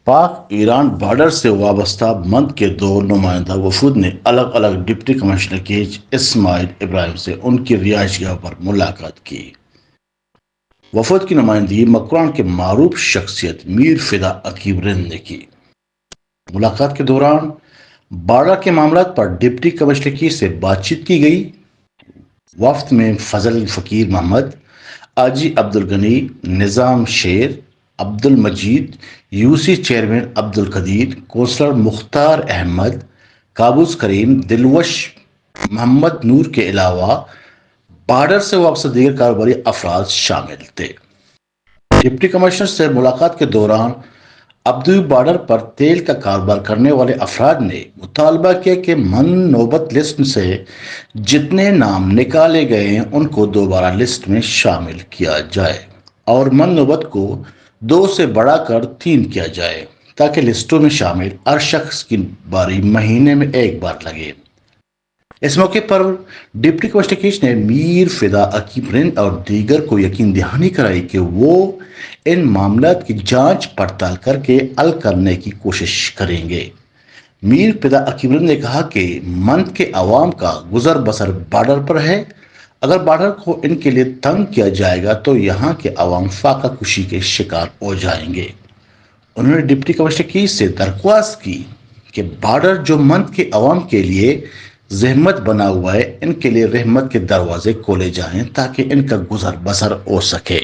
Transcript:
پاک ایران بارڈر سے وابستہ مند کے دو نمائندہ وفود نے الگ الگ ڈپٹی کمشنر کے اسماعیل ابراہیم سے ان کی رہائش گاہ پر ملاقات کی۔ وفود کی نمائندگی مکران کے معروف شخصیت میر فدا عقیب رند نے کی۔ ملاقات کے دوران بارڈر کے معاملات پر ڈپٹی کمشنر سے بات چیت کی گئی۔ وفد میں فضل فقیر محمد، حاجی عبدالغنی، نظام شیر، عبد المجید، یوسی چیئرمین عبد القدیر، کونسلر مختار احمد، قابوس کریم، دلوش محمد نور کے علاوہ بارڈر سے وابستہ دیگر کاروباری افراد شامل تھے۔ ڈپٹی کمشنر سے ملاقات کے دوران ابدوئی بارڈر پر تیل کا کاروبار کرنے والے افراد نے مطالبہ کیا کہ من نوبت لسٹ سے جتنے نام نکالے گئے ہیں ان کو دوبارہ لسٹ میں شامل کیا جائے اور من نوبت کو 2 سے بڑھا کر 3 کیا جائے تاکہ لسٹوں میں شامل ہر شخص کی باری مہینے میں ایک بار لگے۔ اس موقع پر ڈپٹی کمشنر نے میر فدا عقیب رند اور دیگر کو یقین دہانی کرائی کہ وہ ان معاملات کی جانچ پڑتال کر کے حل کرنے کی کوشش کریں گے۔ میر فدا عقیب رند نے کہا کہ مند کے عوام کا گزر بسر بارڈر پر ہے۔ اگر بارڈر کو ان کے لیے تنگ کیا جائے گا تو یہاں کے عوام فاقہ کشی کے شکار ہو جائیں گے۔ انہوں نے ڈپٹی کمشنر سے درخواست کی کہ بارڈر جو مند کے عوام کے لیے زحمت بنا ہوا ہے، ان کے لیے رحمت کے دروازے کھولے جائیں تاکہ ان کا گزر بسر ہو سکے۔